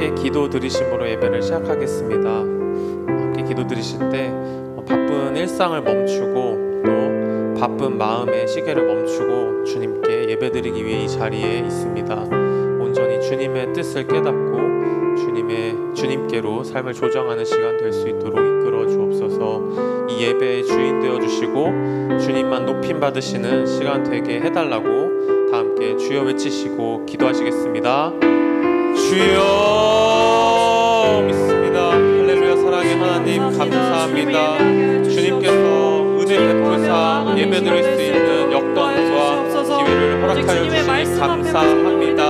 함께 기도 드리심으로 예배를 시작하겠습니다. 함께 기도 드리실 때 바쁜 일상을 멈추고 또 바쁜 마음의 시계를 멈추고 주님께 예배드리기 위해 이 자리에 있습니다. 온전히 주님의 뜻을 깨닫고 주님께로 삶을 조정하는 시간 될 수 있도록 이끌어 주옵소서. 이 예배의 주인 되어 주시고 주님만 높임 받으시는 시간 되게 해달라고 다 함께 주여 외치시고 기도하시겠습니다. 주여 믿습니다. 할렐루야. 사랑의 하나님 감사합니다. 주님께서 은혜 베푸사 예배드릴 수 있는 여건과 기회를 허락하여 주시니 감사합니다.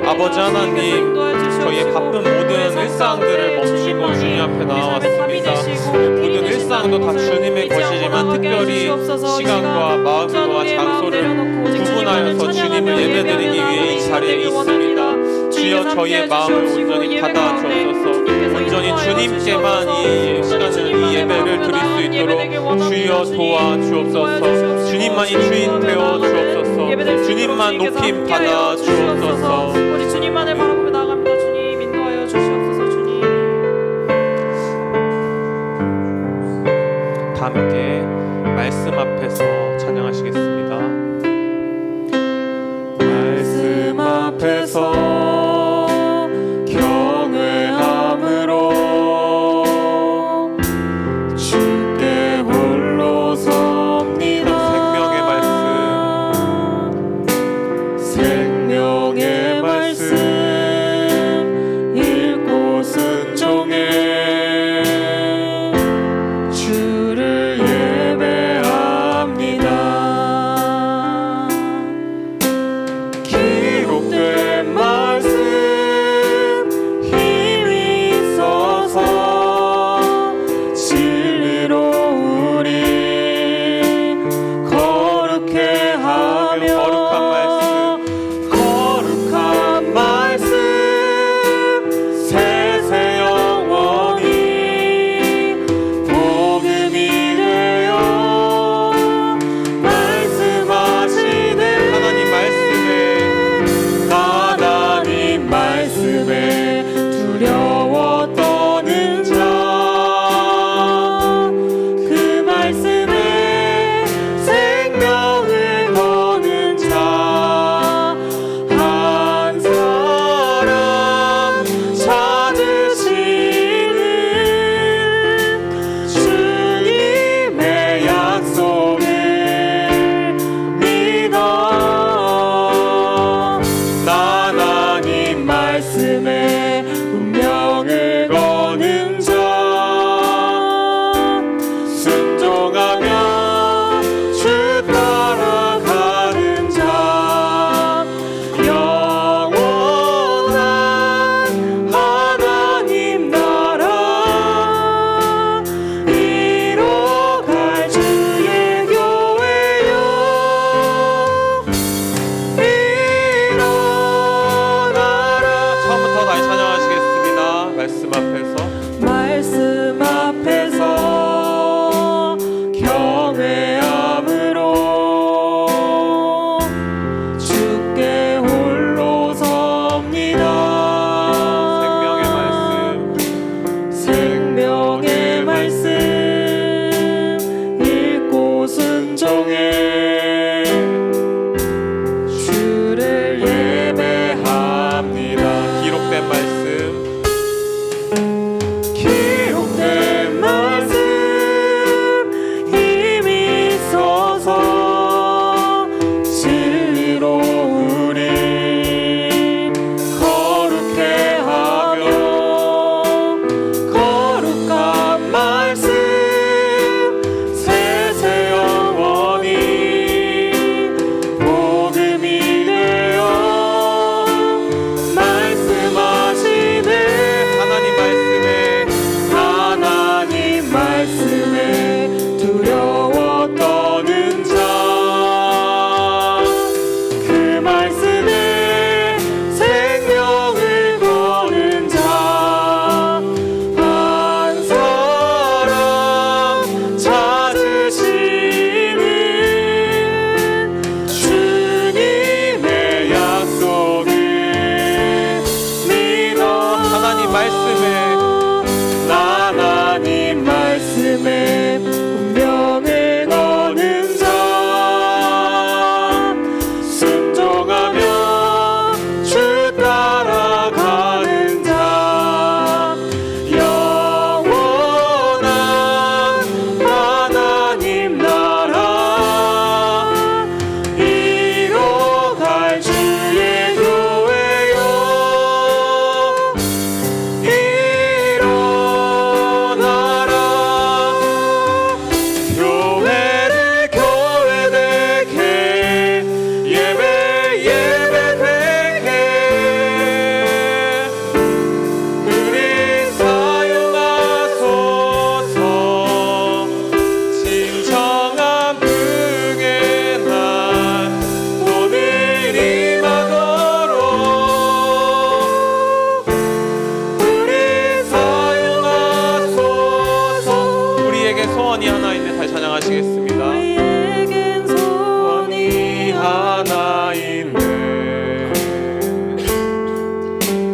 아버지 하나님, 저희의 바쁜 모든 일상들을 멈추고 주님 앞에 나와왔습니다. 모든 일상도 다 주님의 것이지만 특별히 시간과 마음과 장소를 구분하여서 주님을 예배드리기 위해 이 자리에 있습니다. 주여 저희의 마음을 온전히 받아주옵소서. 온전히 주님께만 이 시간을 이 예배를 드릴 수 있도록 주여 도와주옵소서. 주님만이 주인 되어 주옵소서. 주님만 높임 받아 주옵소서. 우리 주님만을 바라보며 나아갑니다. 주님 인도하여 주시옵소서. 주님 다 함께 말씀 앞에서 찬양하시겠습니다. 말씀 앞에서 하나님 말씀에 운명을 거는 자 순종하며 주 따라가는 자 영원한 하나님 나라 이뤄갈 주의 교회요 일어나라 교회를 교회되게 예배 예배되게 우리 사용하소서 진정한 풍의 날 오늘 임하도록 우리 사용하소서 우리에게 소원이 하나 있네 다시 찬양하시겠습니다 우리에겐 소원이 하나 있네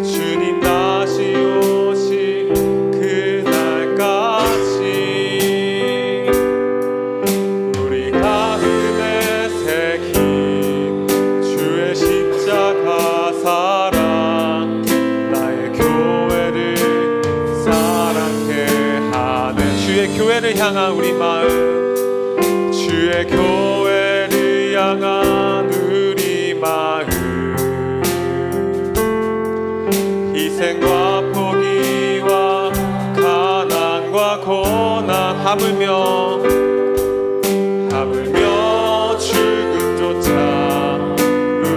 주님 다시 오실 그날까지 우리 가슴에 새긴 주의 십자가 사랑 나의 교회를 사랑케 하네 주의 교회를 향한 우리 마음 주의 교회를 향한 우리 마음 희생과 포기와 가난과 고난 하물며 죽음조차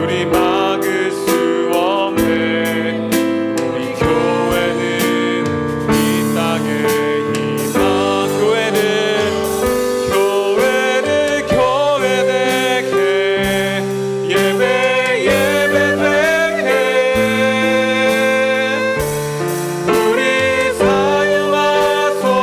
우리 막을 수 없네 우리 교회는 이 땅에 임하 교회를 교회되게 예배 예배되게 우리 사용하소서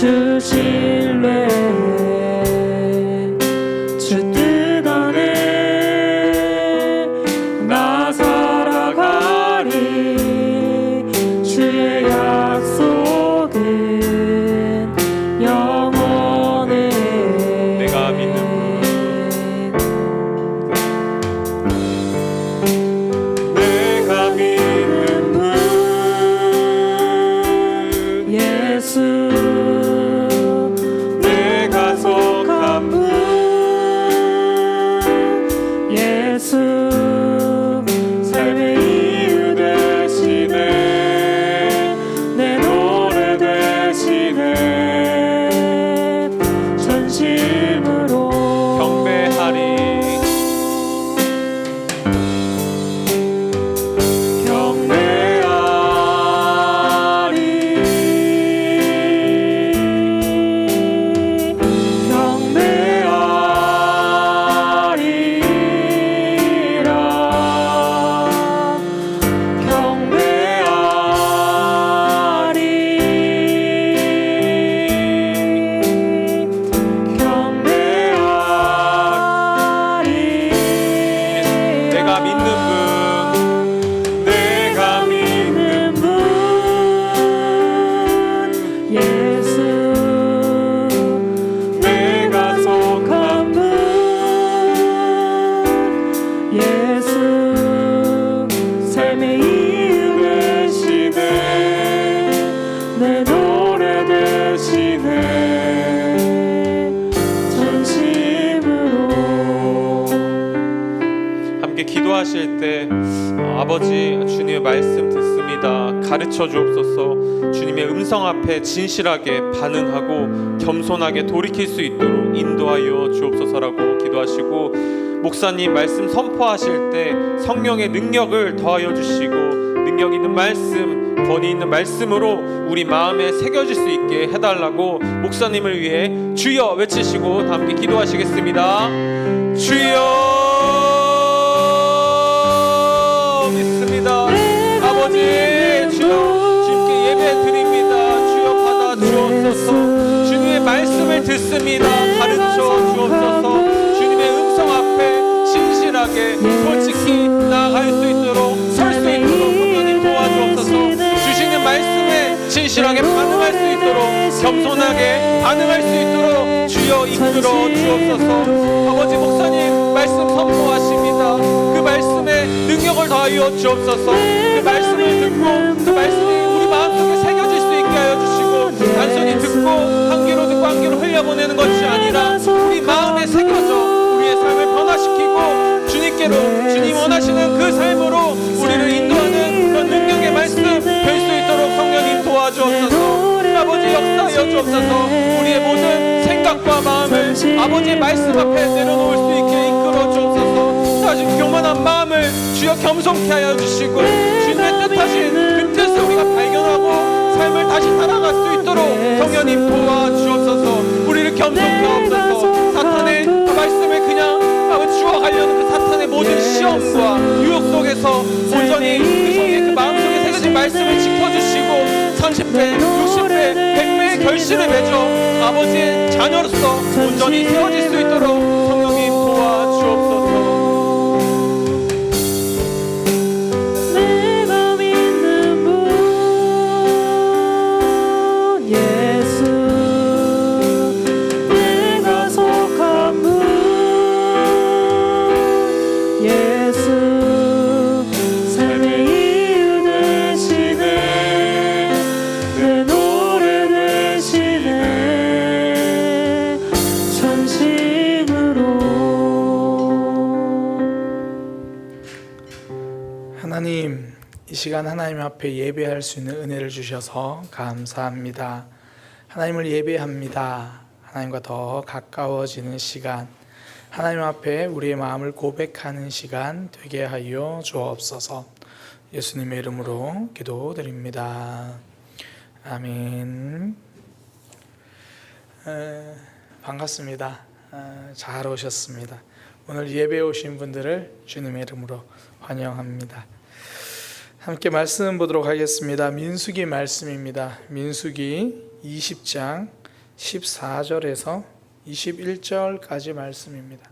주 신뢰 주 뜻 안에 나 살아가리 주의 약속은 영원해 내가 믿는 내가 믿는 분 예수 내가 속한 분 예수 삶의 이유 되시네 내 노래 되시네 전심으로 경배하리 내가 믿는 분 내가 믿는 분 예수 내가 속한 분 예수 삶의 이유 되시네 내 노래 되시네 전심으로 함께 기도하실 때 아버지 주님의 말씀 듣습니다 가르쳐 주옵소서 주님의 음성 앞에 진실하게 반응하고 겸손하게 돌이킬 수 있도록 인도하여 주옵소서라고 기도하시고 목사님 말씀 선포하실 때 성령의 능력을 더하여 주시고 능력 있는 말씀 권위 있는 말씀으로 우리 마음에 새겨질 수 있게 해달라고 목사님을 위해 주여 외치시고 다 함께 기도하시겠습니다. 주여 믿습니다. 아버지 주여 주님께 예배 드립니다. 주여 받아 주옵소서. 주님의 말씀을 듣습니다. 가르쳐 주옵소서. 주님의 음성 앞에 진실하게 솔직히 나아갈 수 있도록 설 수 있도록 성령님 도와주옵소서. 주시는 말씀에 진실하게 반응할 수 있도록 겸손하게 반응할 수 있도록 주여 이끌어 주옵소서. 아버지 목사님 말씀 선포하십니다. 그 말씀에 능력을 더하여 주옵소서. 그 말씀을 듣고 그 말씀이 우리 마음속에 새겨질 수 있게 하여 주시고 단순히 듣고 한 귀로 듣고 한 귀로 흘려보내는 것이 아니라 우리 마음에 새겨져 우리의 삶을 변화시키고 주님께로 주님 원하시는 그 삶으로 우리를 인도하는 그런 능력의 말씀 될 수 있도록 성령님 도와주옵소서. 아버지 역사하여 주옵소서. 우리의 모든 생각과 마음을 아버지의 말씀 앞에 내려놓을 수 있게 이끌어 주옵소서. 다시 교만한 마음을 주여 겸손케 하여 주시고 주님의 뜻하신 그 뜻을 우리가 발견하고 삶을 다시 살아갈 수 있도록 성령님 도와주옵소서. 우리를 겸손케 하옵소서. 사탄의 그 말씀을 그냥 주어가려는 그 사탄의 모든 시험과 유혹 속에서 온전히 그 성의 그 마음속에 새겨진 말씀을 지켜주시고 30배, 60배, 100배의 결실을 맺어 아버지의 자녀로서 온전히 세워질 수 있도록 성령님 도와주옵소서. 내가 믿는 분 예수 내가 속한 분 예수 삶의 이유 되시네 내 노래 되시네 전심으로. 하나님, 이 시간 하나님 앞에 예배할 수 있는 은혜를 주셔서 감사합니다. 하나님을 예배합니다. 하나님과 더 가까워지는 시간, 하나님 앞에 우리의 마음을 고백하는 시간 되게 하여 주옵소서. 예수님의 이름으로 기도드립니다. 아멘. 반갑습니다. 잘 오셨습니다. 오늘 예배에 오신 분들을 주님의 이름으로 환영합니다. 함께 말씀 보도록 하겠습니다. 민수기 말씀입니다. 민수기 20장 14절에서 21절까지 말씀입니다.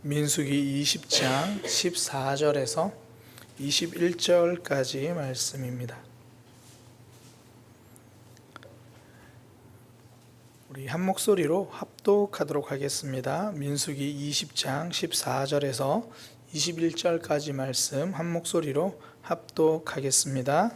민수기 20장 14절에서 21절까지 말씀입니다. 우리 한 목소리로 합독하도록 하겠습니다. 민수기 20장 14절에서 21절까지 말씀 한 목소리로 합독하겠습니다.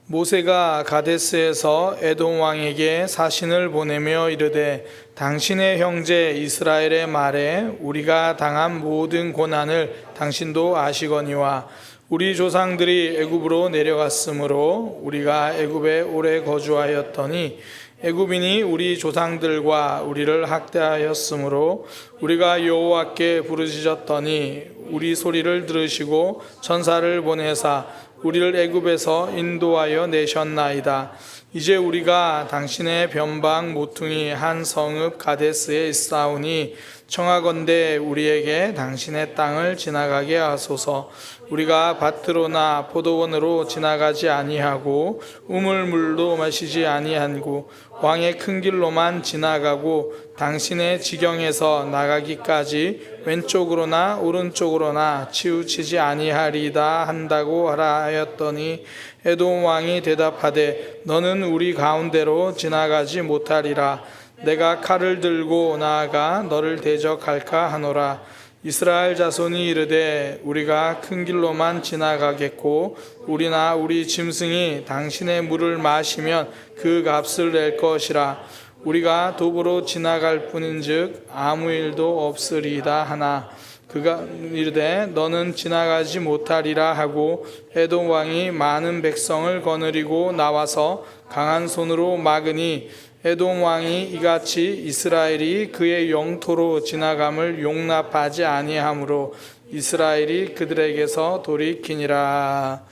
모세가 가데스에서 에돔 왕에게 사신을 보내며 이르되 당신의 형제 이스라엘의 말에 우리가 당한 모든 고난을 당신도 아시거니와 우리 조상들이 애굽으로 내려갔으므로 우리가 애굽에 오래 거주하였더니 애굽인이 우리 조상들과 우리를 학대하였으므로 우리가 여호와께 부르짖었더니 우리 소리를 들으시고 천사를 보내사 우리를 애굽에서 인도하여 내셨나이다. 이제 우리가 당신의 변방 모퉁이 한 성읍 가데스에 있사오니 청하건대 우리에게 당신의 땅을 지나가게 하소서. 우리가 밭으로나 포도원으로 지나가지 아니하고 우물물도 마시지 아니하고 왕의 큰 길로만 지나가고 당신의 지경에서 나가기까지 왼쪽으로나 오른쪽으로나 치우치지 아니하리다 한다고 하라 하였더니 에돔 왕이 대답하되 너는 우리 가운데로 지나가지 못하리라. 내가 칼을 들고 나아가 너를 대적할까 하노라. 이스라엘 자손이 이르되 우리가 큰 길로만 지나가겠고 우리나 우리 짐승이 당신의 물을 마시면 그 값을 낼 것이라. 우리가 도보로 지나갈 뿐인즉 아무 일도 없으리이다 하나 그가 이르되 너는 지나가지 못하리라 하고 에돔 왕이 많은 백성을 거느리고 나와서 강한 손으로 막으니 에돔 왕이 이같이 이스라엘이 그의 영토로 지나감을 용납하지 아니하므로 이스라엘이 그들에게서 돌이키니라.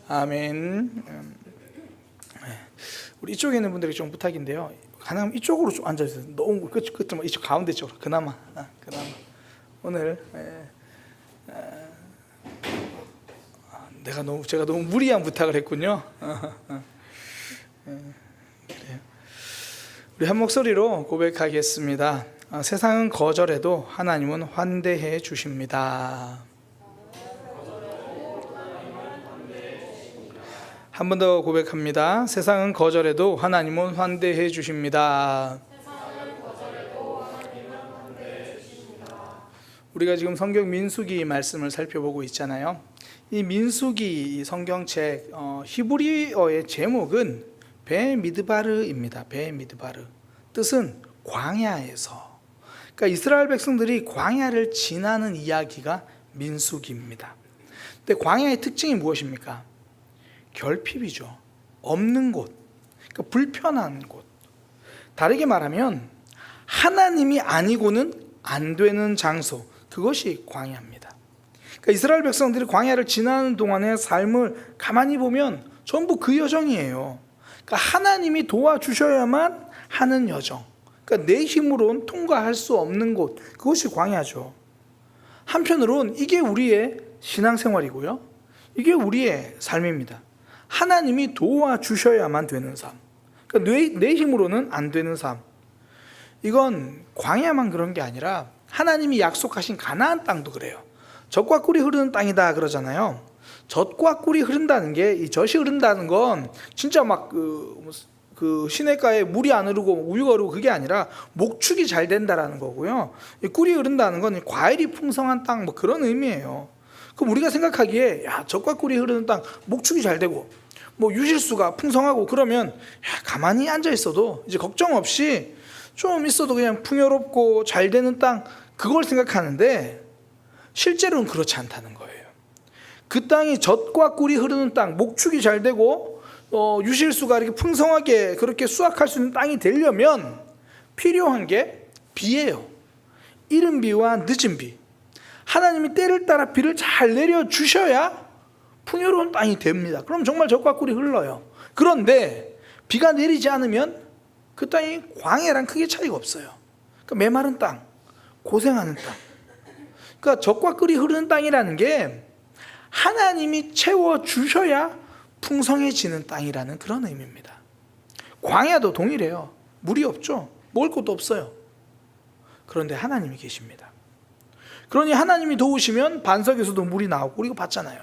아멘. 우리 이쪽에 있는 분들에게 좀 부탁인데요. 가능하면 이쪽으로 좀 앉아주세요. 너무 끝으로 이쪽 가운데 쪽으로 그나마 오늘 제가 너무 무리한 부탁을 했군요. 그래요. 우리 한 목소리로 고백하겠습니다. 세상은 거절해도 하나님은 환대해 주십니다. 한 번 더 고백합니다. 세상은 거절해도 하나님은 환대해 주십니다. 우리가 지금 성경 민수기 말씀을 살펴보고 있잖아요. 이 민수기 성경책 히브리어의 제목은 베미드바르입니다. 베미드바르. 뜻은 광야에서. 그러니까 이스라엘 백성들이 광야를 지나는 이야기가 민수기입니다. 근데 광야의 특징이 무엇입니까? 결핍이죠. 없는 곳. 그러니까 불편한 곳. 다르게 말하면 하나님이 아니고는 안 되는 장소. 그것이 광야입니다. 그러니까 이스라엘 백성들이 광야를 지나는 동안의 삶을 가만히 보면 전부 그 여정이에요. 그러니까 하나님이 도와주셔야만 하는 여정. 그러니까 내 힘으로는 통과할 수 없는 곳. 그것이 광야죠. 한편으론 이게 우리의 신앙생활이고요. 이게 우리의 삶입니다. 하나님이 도와주셔야만 되는 삶. 그러니까 내 힘으로는 안 되는 삶. 이건 광야만 그런 게 아니라 하나님이 약속하신 가나안 땅도 그래요. 젖과 꿀이 흐르는 땅이다 그러잖아요. 젖과 꿀이 흐른다는 게, 이 젖이 흐른다는 건 진짜 막 그 시냇가에 물이 안 흐르고 우유가 흐르고 그게 아니라 목축이 잘 된다라는 거고요. 이 꿀이 흐른다는 건 과일이 풍성한 땅 뭐 그런 의미예요. 그럼 우리가 생각하기에 야, 젖과 꿀이 흐르는 땅 목축이 잘 되고 뭐 유실수가 풍성하고 그러면 야, 가만히 앉아 있어도 이제 걱정 없이 좀 있어도 그냥 풍요롭고 잘 되는 땅, 그걸 생각하는데 실제로는 그렇지 않다는 거예요. 그 땅이 젖과 꿀이 흐르는 땅, 목축이 잘 되고 유실수가 이렇게 풍성하게 그렇게 수확할 수 있는 땅이 되려면 필요한 게 비예요. 이른 비와 늦은 비. 하나님이 때를 따라 비를 잘 내려주셔야 풍요로운 땅이 됩니다. 그럼 정말 젖과 꿀이 흘러요. 그런데 비가 내리지 않으면 그 땅이 광야랑 크게 차이가 없어요. 그러니까 메마른 땅, 고생하는 땅. 그러니까 젖과 꿀이 흐르는 땅이라는 게 하나님이 채워주셔야 풍성해지는 땅이라는 그런 의미입니다. 광야도 동일해요. 물이 없죠. 먹을 것도 없어요. 그런데 하나님이 계십니다. 그러니 하나님이 도우시면 반석에서도 물이 나오고 우리가 봤잖아요.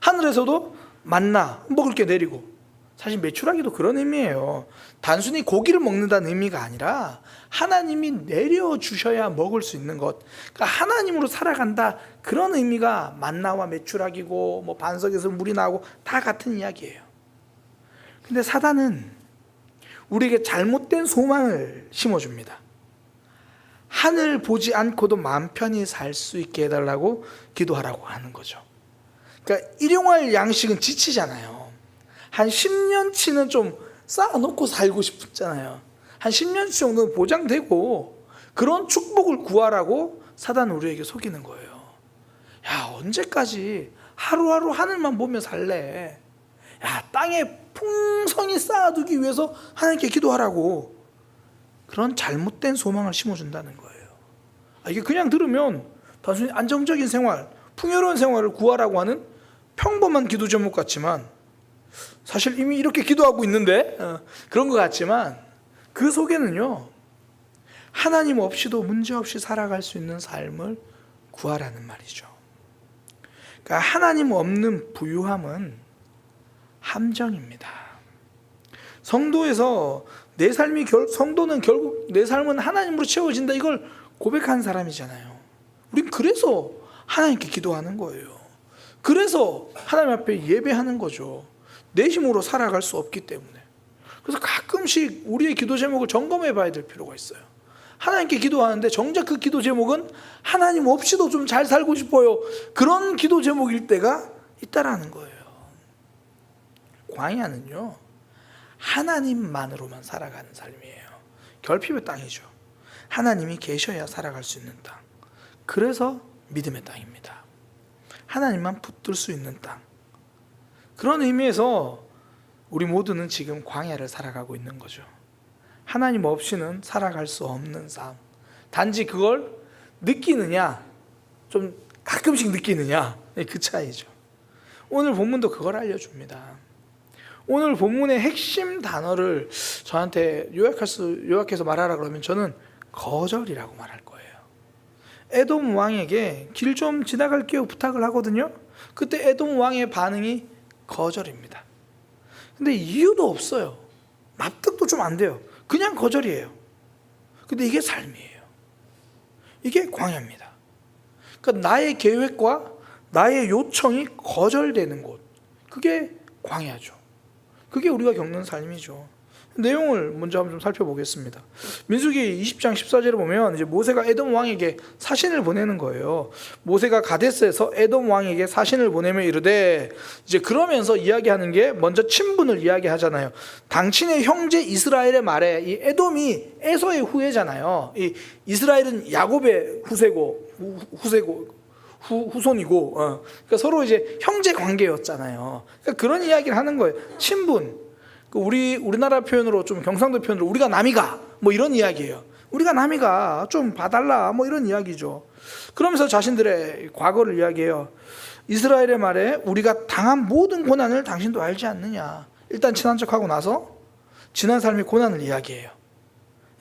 하늘에서도 만나 먹을 게 내리고, 사실 메추라기도 그런 의미예요. 단순히 고기를 먹는다는 의미가 아니라 하나님이 내려주셔야 먹을 수 있는 것, 그러니까 하나님으로 살아간다, 그런 의미가 만나와 메추라기고 뭐 반석에서 물이 나오고 다 같은 이야기예요. 근데 사단은 우리에게 잘못된 소망을 심어줍니다. 하늘 보지 않고도 마음 편히 살 수 있게 해달라고 기도하라고 하는 거죠. 그러니까 일용할 양식은 지치잖아요. 한 10년치는 좀 쌓아놓고 살고 싶잖아요. 한 10년치 정도는 보장되고 그런 축복을 구하라고 사단은 우리에게 속이는 거예요. 야, 언제까지 하루하루 하늘만 보며 살래? 야, 땅에 풍성히 쌓아두기 위해서 하나님께 기도하라고 그런 잘못된 소망을 심어준다는 거예요. 이게 그냥 들으면 단순히 안정적인 생활, 풍요로운 생활을 구하라고 하는 평범한 기도 제목 같지만, 사실 이미 이렇게 기도하고 있는데 그런 것 같지만, 그 속에는요, 하나님 없이도 문제없이 살아갈 수 있는 삶을 구하라는 말이죠. 그러니까 하나님 없는 부유함은 함정입니다. 성도에서 성도는 결국 내 삶은 하나님으로 채워진다, 이걸 고백하는 사람이잖아요. 우린 그래서 하나님께 기도하는 거예요. 그래서 하나님 앞에 예배하는 거죠. 내 힘으로 살아갈 수 없기 때문에. 그래서 가끔씩 우리의 기도 제목을 점검해 봐야 될 필요가 있어요. 하나님께 기도하는데 정작 그 기도 제목은 하나님 없이도 좀 잘 살고 싶어요, 그런 기도 제목일 때가 있다라는 거예요. 광야는요, 하나님만으로만 살아가는 삶이에요. 결핍의 땅이죠. 하나님이 계셔야 살아갈 수 있는 땅. 그래서 믿음의 땅입니다. 하나님만 붙들 수 있는 땅. 그런 의미에서 우리 모두는 지금 광야를 살아가고 있는 거죠. 하나님 없이는 살아갈 수 없는 삶. 단지 그걸 느끼느냐, 좀 가끔씩 느끼느냐, 그 차이죠. 오늘 본문도 그걸 알려줍니다. 오늘 본문의 핵심 단어를 저한테 요약해서 말하라 그러면 저는 거절이라고 말할 거예요. 에돔 왕에게 길 좀 지나갈게요 부탁을 하거든요. 그때 에돔 왕의 반응이 거절입니다. 근데 이유도 없어요. 납득도 좀 안 돼요. 그냥 거절이에요. 근데 이게 삶이에요. 이게 광야입니다. 그러니까 나의 계획과 나의 요청이 거절되는 곳, 그게 광야죠. 그게 우리가 겪는 삶이죠. 내용을 먼저 한번 좀 살펴보겠습니다. 민수기 20장 14절에 보면 이제 모세가 에돔 왕에게 사신을 보내는 거예요. 모세가 가데스에서 에돔 왕에게 사신을 보내며 이르되, 이제 그러면서 이야기하는 게 먼저 친분을 이야기하잖아요. 당신의 형제 이스라엘의 말에, 이 에돔이 에서의 후예잖아요. 이 이스라엘은 야곱의 후손이고, 그러니까 서로 이제 형제 관계였잖아요. 그러니까 그런 이야기를 하는 거예요. 친분. 우리나라 표현으로, 좀 경상도 표현으로 우리가 남이가, 뭐 이런 이야기예요. 우리가 남이가 좀 봐달라, 뭐 이런 이야기죠. 그러면서 자신들의 과거를 이야기해요. 이스라엘의 말에 우리가 당한 모든 고난을 당신도 알지 않느냐. 일단 친한 척하고 나서 지난 삶의 고난을 이야기해요.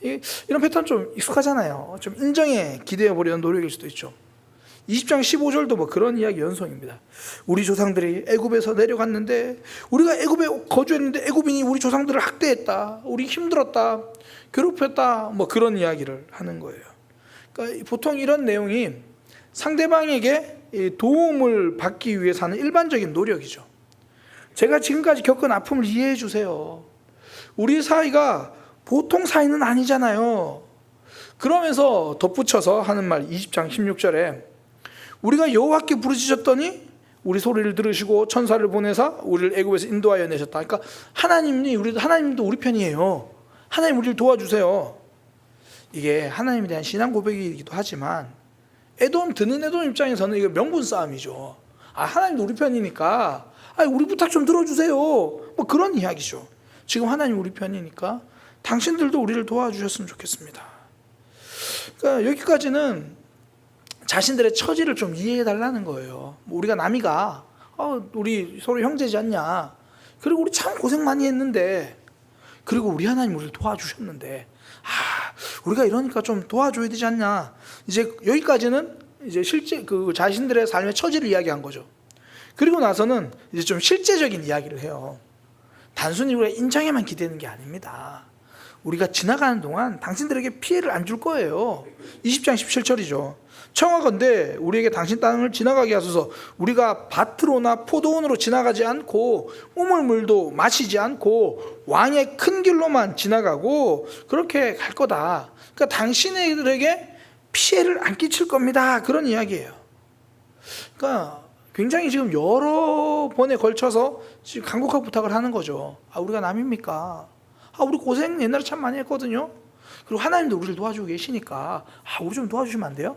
이런 패턴 좀 익숙하잖아요. 좀 인정에 기대어 보려는 노력일 수도 있죠. 20장 15절도 뭐 그런 이야기 연속입니다. 우리 조상들이 애굽에서 내려갔는데, 우리가 애굽에 거주했는데 애굽인이 우리 조상들을 학대했다, 우리 힘들었다, 괴롭혔다, 뭐 그런 이야기를 하는 거예요. 그러니까 보통 이런 내용이 상대방에게 도움을 받기 위해서 하는 일반적인 노력이죠. 제가 지금까지 겪은 아픔을 이해해 주세요. 우리 사이가 보통 사이는 아니잖아요. 그러면서 덧붙여서 하는 말, 20장 16절에 우리가 여호와께 부르짖었더니 우리 소리를 들으시고 천사를 보내사 우리를 애굽에서 인도하여 내셨다. 그러니까 하나님도 우리 편이에요. 하나님 우리를 도와주세요. 이게 하나님에 대한 신앙 고백이기도 하지만, 드는 에돔 입장에서는 이거 명분 싸움이죠. 하나님도 우리 편이니까 우리 부탁 좀 들어주세요, 뭐 그런 이야기죠. 지금 하나님 우리 편이니까 당신들도 우리를 도와주셨으면 좋겠습니다. 그러니까 여기까지는 자신들의 처지를 좀 이해해 달라는 거예요. 우리가 남이가 우리 서로 형제지 않냐, 그리고 우리 참 고생 많이 했는데, 그리고 우리 하나님 우리를 도와주셨는데, 우리가 이러니까 좀 도와줘야 되지 않냐. 이제 여기까지는 이제 실제 그 자신들의 삶의 처지를 이야기한 거죠. 그리고 나서는 이제 좀 실제적인 이야기를 해요. 단순히 우리가 인정에만 기대는 게 아닙니다. 우리가 지나가는 동안 당신들에게 피해를 안 줄 거예요. 20장 17절이죠. 청하건대 우리에게 당신 땅을 지나가게 하소서. 우리가 밭으로나 포도원으로 지나가지 않고 우물물도 마시지 않고 왕의 큰 길로만 지나가고 그렇게 갈 거다. 그러니까 당신들에게 피해를 안 끼칠 겁니다. 그런 이야기예요. 그러니까 굉장히 지금 여러 번에 걸쳐서 지금 간곡하게 부탁을 하는 거죠. 우리가 남입니까? 우리 고생 옛날에 참 많이 했거든요. 그리고 하나님도 우리를 도와주고 계시니까 우리 좀 도와주시면 안 돼요?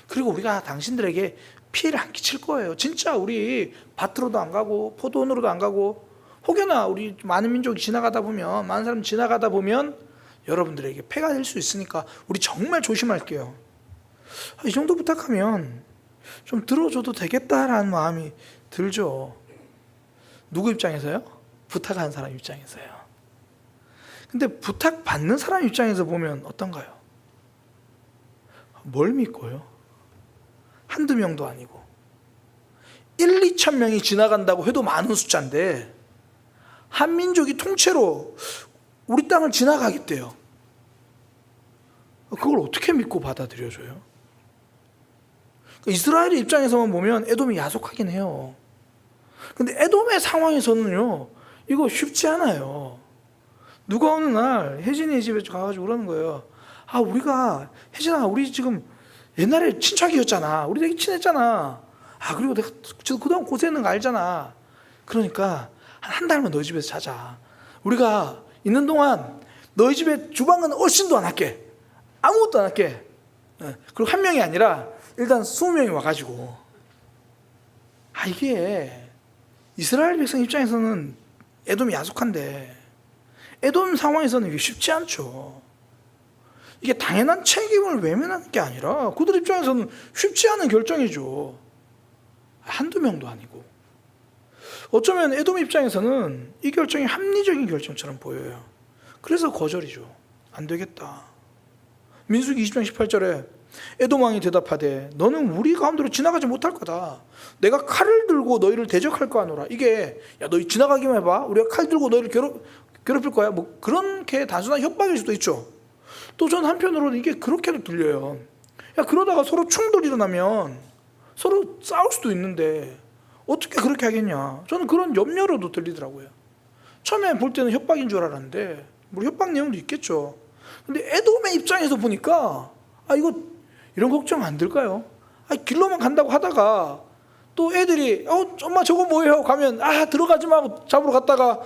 그리고 우리가 당신들에게 피해를 안 끼칠 거예요. 진짜 우리 밭으로도 안 가고 포도원으로도 안 가고, 혹여나 우리 많은 민족이 지나가다 보면, 많은 사람 지나가다 보면 여러분들에게 폐가 될 수 있으니까 우리 정말 조심할게요. 이 정도 부탁하면 좀 들어줘도 되겠다라는 마음이 들죠. 누구 입장에서요? 부탁하는 사람 입장에서요. 근데 부탁받는 사람 입장에서 보면 어떤가요? 뭘 믿고요? 한두 명도 아니고 1, 2천 명이 지나간다고 해도 많은 숫자인데 한민족이 통째로 우리 땅을 지나가겠대요. 그걸 어떻게 믿고 받아들여줘요? 이스라엘의 입장에서만 보면 에돔이 야속하긴 해요. 근데 에돔의 상황에서는요, 이거 쉽지 않아요. 누가 어느 날 혜진이 집에 가가지고 그러는 거예요. 우리가, 혜진아, 우리 지금 옛날에 친척이었잖아. 우리 되게 친했잖아. 그리고 내가 그동안 고생했는 거 알잖아. 그러니까 한 달만 너희 집에서 자자. 우리가 있는 동안 너희 집에 주방은 얼씬도 안 할게. 아무것도 안 할게. 그리고 한 명이 아니라 일단 20명이 와가지고. 이게 이스라엘 백성 입장에서는 에돔이 야속한데 에돔 상황에서는 이게 쉽지 않죠. 이게 당연한 책임을 외면하는 게 아니라 그들 입장에서는 쉽지 않은 결정이죠. 한두 명도 아니고. 어쩌면 에돔 입장에서는 이 결정이 합리적인 결정처럼 보여요. 그래서 거절이죠. 안 되겠다. 민수기 20장 18절에 에돔 왕이 대답하되 너는 우리 가운데로 지나가지 못할 거다. 내가 칼을 들고 너희를 대적할까 하노라. 이게 너희 지나가기만 해봐. 우리가 칼 들고 너희를 괴롭힐 거야. 그렇게 단순한 협박일 수도 있죠. 또 전 한편으로는 이게 그렇게도 들려요. 그러다가 서로 충돌이 일어나면 서로 싸울 수도 있는데 어떻게 그렇게 하겠냐. 저는 그런 염려로도 들리더라고요. 처음에 볼 때는 협박인 줄 알았는데 협박 내용도 있겠죠. 근데 에돔의 입장에서 보니까 이거 이런 걱정 안 들까요? 길로만 간다고 하다가 또 애들이 엄마 저거 뭐예요? 가면 들어가지 말고 잡으러 갔다가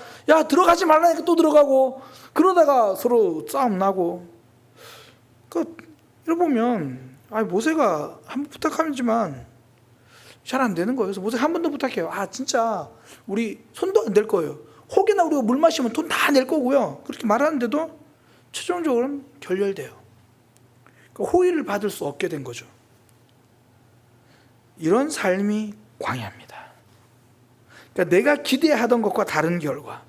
들어가지 말라니까 또 들어가고 그러다가 서로 싸움 나고. 이러 보면 모세가 한 번 부탁하지만 잘 안 되는 거예요. 그래서 모세 한 번 더 부탁해요. 진짜 우리 손도 안 댈 거예요. 혹여나 우리가 물 마시면 돈 다 낼 거고요. 그렇게 말하는데도 최종적으로는 결렬돼요. 호의를 받을 수 없게 된 거죠. 이런 삶이 광야입니다. 그러니까 내가 기대하던 것과 다른 결과.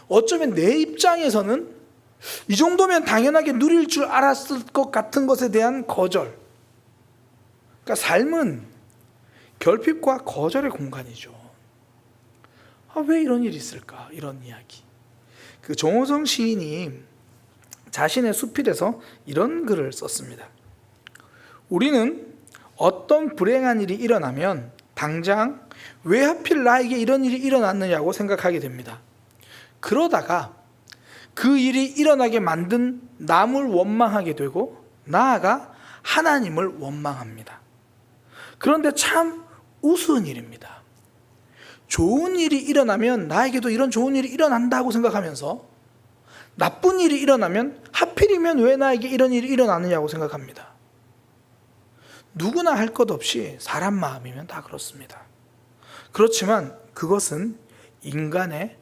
어쩌면 내 입장에서는 이 정도면 당연하게 누릴 줄 알았을 것 같은 것에 대한 거절. 그러니까 삶은 결핍과 거절의 공간이죠. 왜 이런 일이 있을까? 이런 이야기. 정호성 시인이 자신의 수필에서 이런 글을 썼습니다. 우리는 어떤 불행한 일이 일어나면 당장 왜 하필 나에게 이런 일이 일어났느냐고 생각하게 됩니다. 그러다가 그 일이 일어나게 만든 남을 원망하게 되고 나아가 하나님을 원망합니다. 그런데 참 우스운 일입니다. 좋은 일이 일어나면 나에게도 이런 좋은 일이 일어난다고 생각하면서 나쁜 일이 일어나면 하필이면 왜 나에게 이런 일이 일어나느냐고 생각합니다. 누구나 할 것 없이 사람 마음이면 다 그렇습니다. 그렇지만 그것은 인간의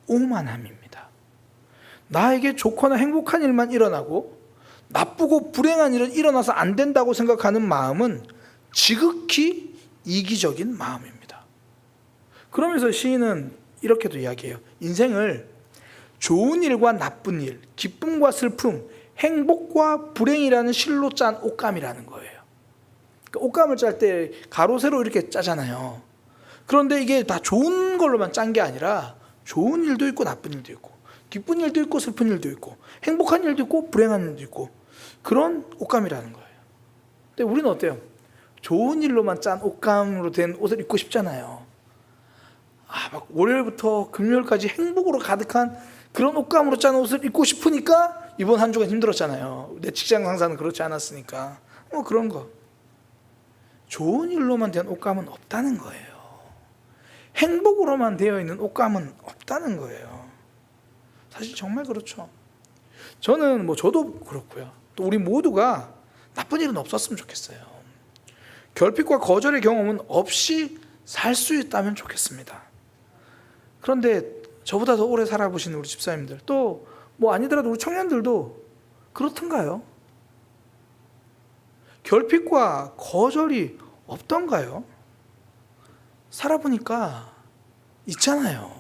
오만함입니다. 나에게 좋거나 행복한 일만 일어나고 나쁘고 불행한 일은 일어나서 안 된다고 생각하는 마음은 지극히 이기적인 마음입니다. 그러면서 시인은 이렇게도 이야기해요. 인생을 좋은 일과 나쁜 일, 기쁨과 슬픔, 행복과 불행이라는 실로 짠 옷감이라는 거예요. 그러니까 옷감을 짤 때 가로 세로 이렇게 짜잖아요. 그런데 이게 다 좋은 걸로만 짠 게 아니라 좋은 일도 있고 나쁜 일도 있고 기쁜 일도 있고 슬픈 일도 있고 행복한 일도 있고 불행한 일도 있고 그런 옷감이라는 거예요. 근데 우리는 어때요? 좋은 일로만 짠 옷감으로 된 옷을 입고 싶잖아요. 막 월요일부터 금요일까지 행복으로 가득한 그런 옷감으로 짠 옷을 입고 싶으니까 이번 한 주간 힘들었잖아요. 내 직장 상사는 그렇지 않았으니까. 그런 거. 좋은 일로만 된 옷감은 없다는 거예요. 행복으로만 되어 있는 옷감은 없다는 거예요. 사실 정말 그렇죠. 저는 저도 그렇고요. 또 우리 모두가 나쁜 일은 없었으면 좋겠어요. 결핍과 거절의 경험은 없이 살 수 있다면 좋겠습니다. 그런데 저보다 더 오래 살아보신 우리 집사님들, 또 아니더라도 우리 청년들도 그렇던가요? 결핍과 거절이 없던가요? 살아보니까 있잖아요.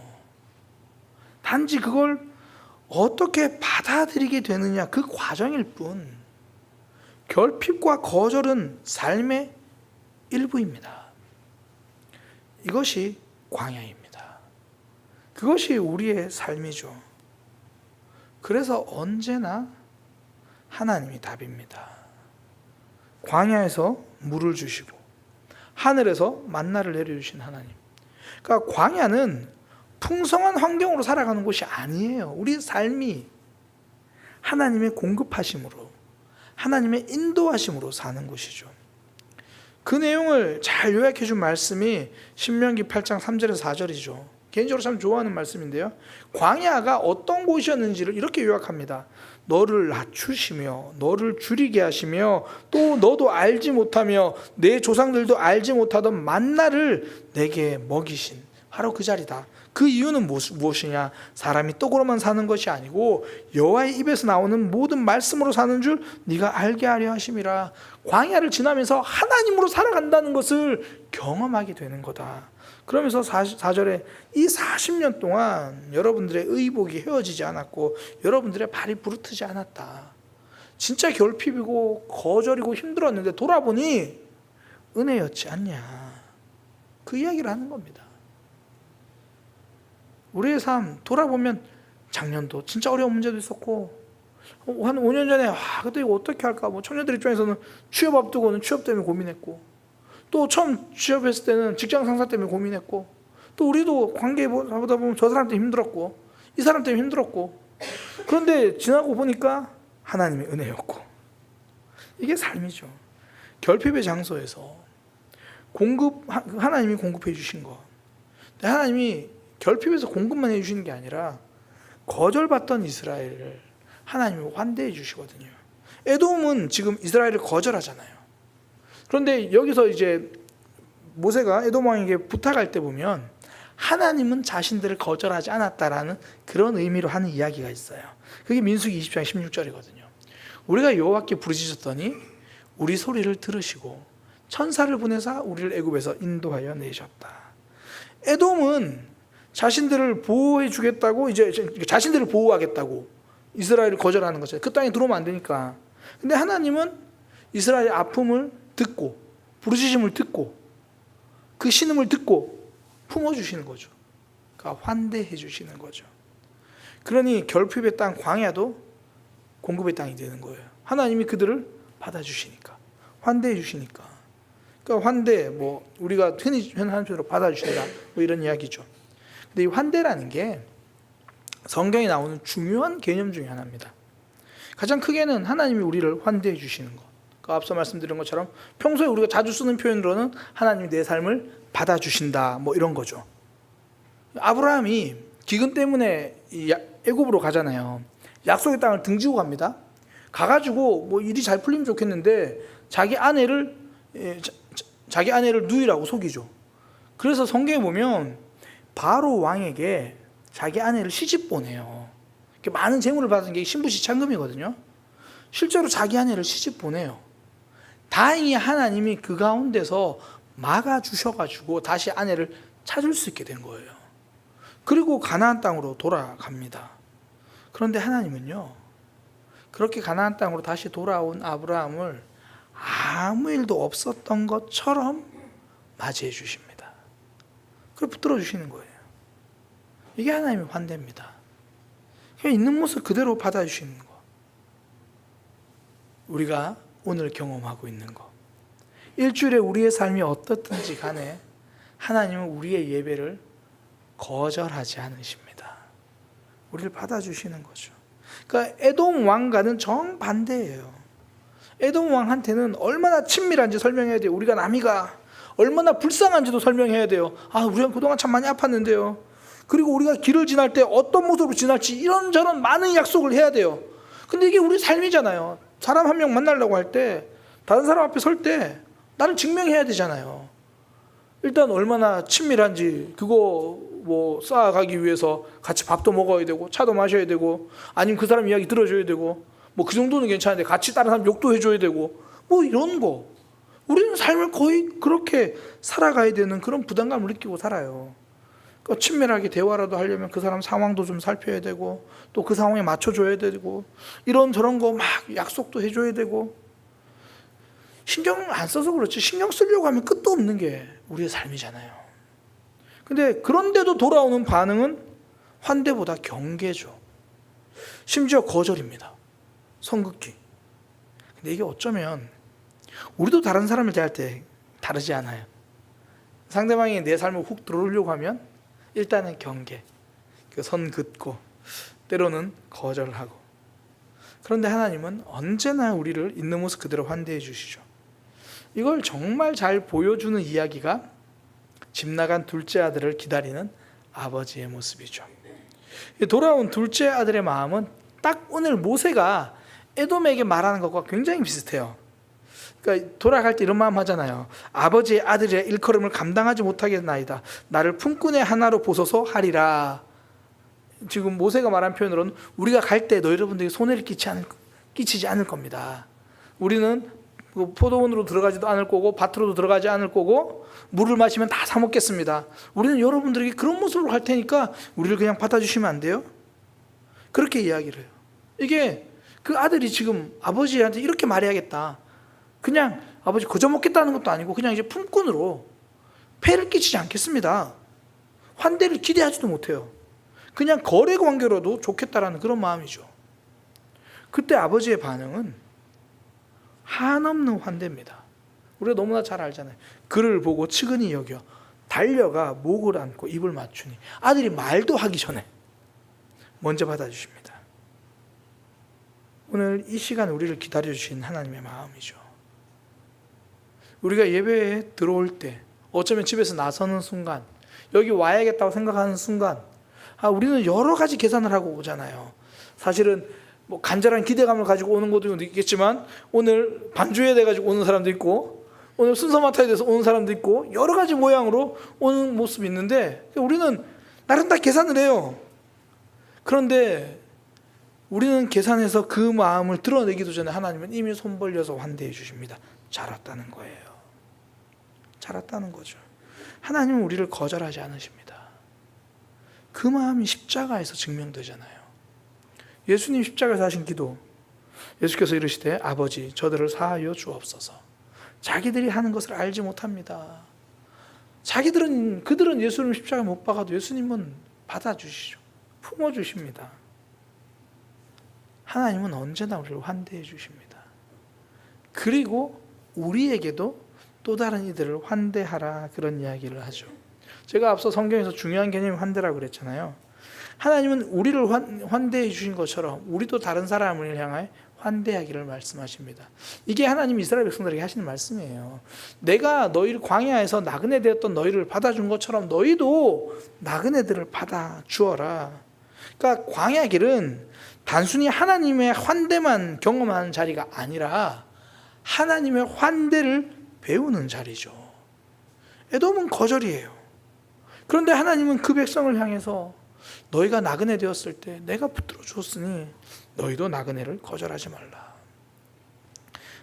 단지 그걸 어떻게 받아들이게 되느냐 그 과정일 뿐. 결핍과 거절은 삶의 일부입니다. 이것이 광야입니다. 그것이 우리의 삶이죠. 그래서 언제나 하나님이 답입니다. 광야에서 물을 주시고 하늘에서 만나를 내려주신 하나님. 그러니까 광야는 풍성한 환경으로 살아가는 곳이 아니에요. 우리 삶이 하나님의 공급하심으로 하나님의 인도하심으로 사는 곳이죠. 그 내용을 잘 요약해 준 말씀이 신명기 8장 3절에서 4절이죠. 개인적으로 참 좋아하는 말씀인데요. 광야가 어떤 곳이었는지를 이렇게 요약합니다. 너를 낮추시며 너를 줄이게 하시며 또 너도 알지 못하며 내 조상들도 알지 못하던 만나를 내게 먹이신 바로 그 자리다. 그 이유는 무엇이냐? 사람이 떡으로만 사는 것이 아니고 여호와의 입에서 나오는 모든 말씀으로 사는 줄 네가 알게 하려 하심이라. 광야를 지나면서 하나님으로 살아간다는 것을 경험하게 되는 거다. 그러면서 4절에 이 40년 동안 여러분들의 의복이 헤어지지 않았고 여러분들의 발이 부르트지 않았다. 진짜 결핍이고 거절이고 힘들었는데 돌아보니 은혜였지 않냐. 그 이야기를 하는 겁니다. 우리의 삶 돌아보면 작년도 진짜 어려운 문제도 있었고 한 5년 전에 그때 이거 어떻게 할까? 청년들 입장에서는 취업 앞두고는 취업 때문에 고민했고 또 처음 취업했을 때는 직장 상사 때문에 고민했고 또 우리도 관계 보다 보면 저 사람 때문에 힘들었고 이 사람 때문에 힘들었고 그런데 지나고 보니까 하나님의 은혜였고 이게 삶이죠. 결핍의 장소에서 하나님이 공급해 주신 것. 하나님이 결핍에서 공급만 해 주시는 게 아니라 거절받던 이스라엘을 하나님이 환대해 주시거든요. 에돔은 지금 이스라엘을 거절하잖아요. 그런데 여기서 이제 모세가 에돔 왕에게 부탁할 때 보면 하나님은 자신들을 거절하지 않았다라는 그런 의미로 하는 이야기가 있어요. 그게 민수기 20장 16절이거든요. 우리가 여호와께 부르짖었더니 우리 소리를 들으시고 천사를 보내사 우리를 애굽에서 인도하여 내셨다. 에돔은 자신들을 보호해 주겠다고 이제 자신들을 보호하겠다고 이스라엘을 거절하는 거죠. 그 땅에 들어오면 안 되니까. 근데 하나님은 이스라엘의 아픔을 듣고 부르짖음을 듣고 그 신음을 듣고 품어주시는 거죠. 그러니까 환대해 주시는 거죠. 그러니 결핍의 땅 광야도 공급의 땅이 되는 거예요. 하나님이 그들을 받아주시니까 환대해 주시니까. 그러니까 환대 우리가 흔히 하는 표현으로 받아주신다 이런 이야기죠. 근데 이 환대라는 게 성경에 나오는 중요한 개념 중에 하나입니다. 가장 크게는 하나님이 우리를 환대해 주시는 것. 앞서 말씀드린 것처럼 평소에 우리가 자주 쓰는 표현으로는 하나님이 내 삶을 받아주신다 이런 거죠. 아브라함이 기근 때문에 애굽으로 가잖아요. 약속의 땅을 등지고 갑니다. 가가지고 일이 잘 풀리면 좋겠는데 자기 아내를 누이라고 속이죠. 그래서 성경에 보면 바로 왕에게 자기 아내를 시집 보내요. 많은 재물을 받은 게 신부시 창금이거든요. 실제로 자기 아내를 시집 보내요. 다행히 하나님이 그 가운데서 막아주셔가지고 다시 아내를 찾을 수 있게 된 거예요. 그리고 가나안 땅으로 돌아갑니다. 그런데 하나님은요, 그렇게 가나안 땅으로 다시 돌아온 아브라함을 아무 일도 없었던 것처럼 맞이해 주십니다. 그걸 붙들어 주시는 거예요. 이게 하나님의 환대입니다. 그냥 있는 모습 그대로 받아주시는 거. 우리가 오늘 경험하고 있는 거. 일주일에 우리의 삶이 어떻든지 간에 하나님은 우리의 예배를 거절하지 않으십니다. 우리를 받아주시는 거죠. 그러니까 에돔 왕과는 정반대예요. 에돔 왕한테는 얼마나 친밀한지 설명해야 돼요. 우리가 남이가 얼마나 불쌍한지도 설명해야 돼요. 우리가 그동안 참 많이 아팠는데요. 그리고 우리가 길을 지날 때 어떤 모습으로 지날지 이런저런 많은 약속을 해야 돼요. 근데 이게 우리 삶이잖아요. 사람 한 명 만나려고 할 때, 다른 사람 앞에 설 때 나를 증명해야 되잖아요. 일단 얼마나 친밀한지 그거 쌓아가기 위해서 같이 밥도 먹어야 되고 차도 마셔야 되고, 아니면 그 사람 이야기 들어줘야 되고, 그 정도는 괜찮은데 같이 다른 사람 욕도 해줘야 되고, 이런 거. 우리는 삶을 거의 그렇게 살아가야 되는 그런 부담감을 느끼고 살아요. 그러니까 친밀하게 대화라도 하려면 그 사람 상황도 좀 살펴야 되고, 또 그 상황에 맞춰줘야 되고, 이런저런 거 막 약속도 해줘야 되고. 신경 안 써서 그렇지, 신경 쓰려고 하면 끝도 없는 게 우리의 삶이잖아요. 근데 그런데도 돌아오는 반응은 환대보다 경계죠. 심지어 거절입니다. 성급기. 근데 이게 어쩌면 우리도 다른 사람을 대할 때 다르지 않아요. 상대방이 내 삶을 훅 들어오려고 하면 일단은 경계, 선 긋고 때로는 거절하고. 그런데 하나님은 언제나 우리를 있는 모습 그대로 환대해 주시죠. 이걸 정말 잘 보여주는 이야기가 집 나간 둘째 아들을 기다리는 아버지의 모습이죠. 돌아온 둘째 아들의 마음은 딱 오늘 모세가 에돔에게 말하는 것과 굉장히 비슷해요. 그러니까 돌아갈 때 이런 마음 하잖아요. 아버지의 아들의 일컬음을 감당하지 못하겠나이다. 나를 품꾼의 하나로 보소서 하리라. 지금 모세가 말한 표현으로는 우리가 갈 때 너희들에게 손해를 끼치지 않을 겁니다. 우리는 포도원으로 들어가지도 않을 거고 밭으로도 들어가지 않을 거고 물을 마시면 다 사 먹겠습니다. 우리는 여러분들에게 그런 모습으로 갈 테니까 우리를 그냥 받아주시면 안 돼요? 그렇게 이야기를 해요. 이게 그 아들이 지금 아버지한테 이렇게 말해야겠다. 그냥 아버지 거저 먹겠다는 것도 아니고 그냥 이제 품꾼으로 폐를 끼치지 않겠습니다. 환대를 기대하지도 못해요. 그냥 거래 관계로도 좋겠다라는 그런 마음이죠. 그때 아버지의 반응은 한없는 환대입니다. 우리가 너무나 잘 알잖아요. 그를 보고 측은히 여겨 달려가 목을 안고 입을 맞추니, 아들이 말도 하기 전에 먼저 받아주십니다. 오늘 이 시간 우리를 기다려주신 하나님의 마음이죠. 우리가 예배에 들어올 때, 어쩌면 집에서 나서는 순간, 여기 와야겠다고 생각하는 순간, 우리는 여러 가지 계산을 하고 오잖아요. 사실은 간절한 기대감을 가지고 오는 것도 있겠지만, 오늘 반주해야 돼가지고 오는 사람도 있고, 오늘 순서 맡아야 돼서 오는 사람도 있고, 여러 가지 모양으로 오는 모습이 있는데, 우리는 나름 다 계산을 해요. 그런데 우리는 계산해서 그 마음을 드러내기도 전에 하나님은 이미 손 벌려서 환대해 주십니다. 잘 왔다는 거예요. 잘 왔다는 거죠. 하나님은 우리를 거절하지 않으십니다. 그 마음이 십자가에서 증명되잖아요. 예수님 십자가에서 하신 기도, 예수께서 이르시되 아버지 저들을 사하여 주옵소서. 자기들이 하는 것을 알지 못합니다. 그들은 예수님 십자가 못 박아도 예수님은 받아주시죠. 품어주십니다. 하나님은 언제나 우리를 환대해 주십니다. 그리고 우리에게도 또 다른 이들을 환대하라, 그런 이야기를 하죠. 제가 앞서 성경에서 중요한 개념이 환대라고 그랬잖아요. 하나님은 우리를 환대해 주신 것처럼 우리도 다른 사람을 향해 환대하기를 말씀하십니다. 이게 하나님 이스라엘 백성들에게 하시는 말씀이에요. 내가 너희를 광야에서 나그네 되었던 너희를 받아준 것처럼 너희도 나그네들을 받아주어라. 그러니까 광야 길은 단순히 하나님의 환대만 경험하는 자리가 아니라 하나님의 환대를 배우는 자리죠. 에돔은 거절이에요. 그런데 하나님은 그 백성을 향해서 너희가 나그네 되었을 때 내가 붙들어 주었으니 너희도 나그네를 거절하지 말라.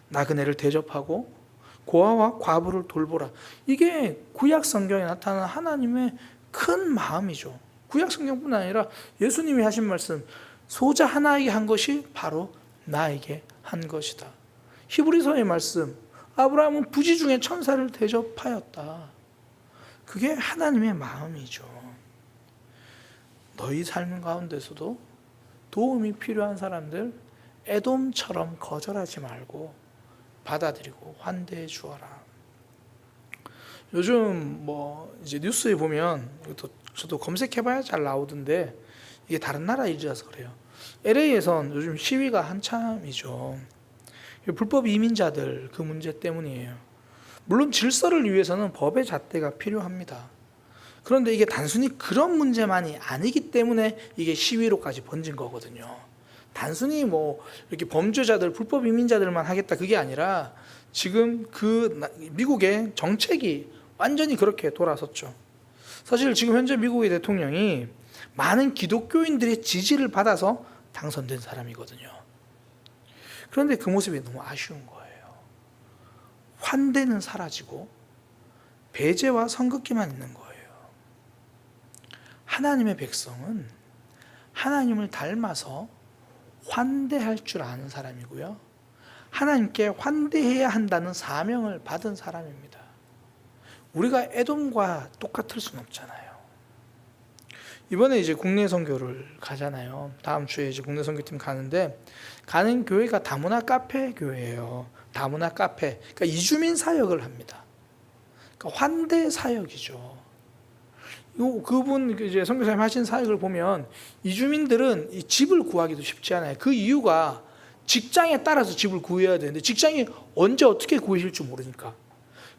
나그네를 대접하고 고아와 과부를 돌보라. 이게 구약 성경에 나타나는 하나님의 큰 마음이죠. 구약 성경뿐만 아니라 예수님이 하신 말씀, 소자 하나에게 한 것이 바로 나에게 한 것이다. 히브리서의 말씀, 아브라함은 부지 중에 천사를 대접하였다. 그게 하나님의 마음이죠. 너희 삶 가운데서도 도움이 필요한 사람들 에돔처럼 거절하지 말고 받아들이고 환대해 주어라. 요즘 뭐 이제 뉴스에 보면 저도 검색해봐야 잘 나오던데 이게 다른 나라 일이라서 그래요. LA에선 요즘 시위가 한참이죠. 불법 이민자들 그 문제 때문이에요. 물론 질서를 위해서는 법의 잣대가 필요합니다. 그런데 이게 단순히 그런 문제만이 아니기 때문에 이게 시위로까지 번진 거거든요. 단순히 뭐 이렇게 범죄자들, 불법 이민자들만 하겠다 그게 아니라 지금 그 미국의 정책이 완전히 그렇게 돌아섰죠. 사실 지금 현재 미국의 대통령이 많은 기독교인들의 지지를 받아서 당선된 사람이거든요. 그런데 그 모습이 너무 아쉬운 거예요. 환대는 사라지고 배제와 선긋기만 있는 거예요. 하나님의 백성은 하나님을 닮아서 환대할 줄 아는 사람이고요. 하나님께 환대해야 한다는 사명을 받은 사람입니다. 우리가 에돔과 똑같을 수는 없잖아요. 이번에 이제 국내 선교를 가잖아요. 다음 주에 이제 국내 선교팀 가는데 가는 교회가 다문화 카페 교회예요. 다문화 카페. 그러니까 이주민 사역을 합니다. 그러니까 환대 사역이죠. 그분 이제 선교사님 하신 사역을 보면 이주민들은 이 집을 구하기도 쉽지 않아요. 그 이유가 직장에 따라서 집을 구해야 되는데 직장이 언제 어떻게 구해질 줄 모르니까.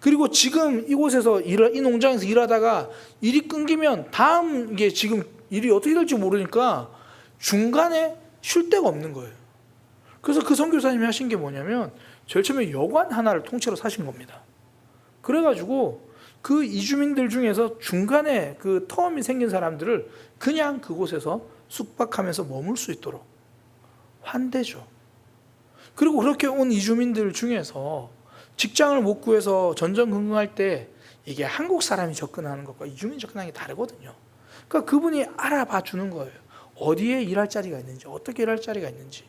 그리고 지금 이곳에서 이 농장에서 일하다가 일이 끊기면 다음 이게 지금 일이 어떻게 될지 모르니까 중간에 쉴 데가 없는 거예요. 그래서 그 선교사님이 하신 게 뭐냐면 제일 처음에 여관 하나를 통째로 사신 겁니다. 그래가지고 그 이주민들 중에서 중간에 그 텀이 생긴 사람들을 그냥 그곳에서 숙박하면서 머물 수 있도록 환대죠. 그리고 그렇게 온 이주민들 중에서 직장을 못 구해서 전전긍긍할 때 이게 한국 사람이 접근하는 것과 이주민이 접근하는 게 다르거든요. 그러니까 그분이 알아봐 주는 거예요. 어디에 일할 자리가 있는지, 어떻게 일할 자리가 있는지.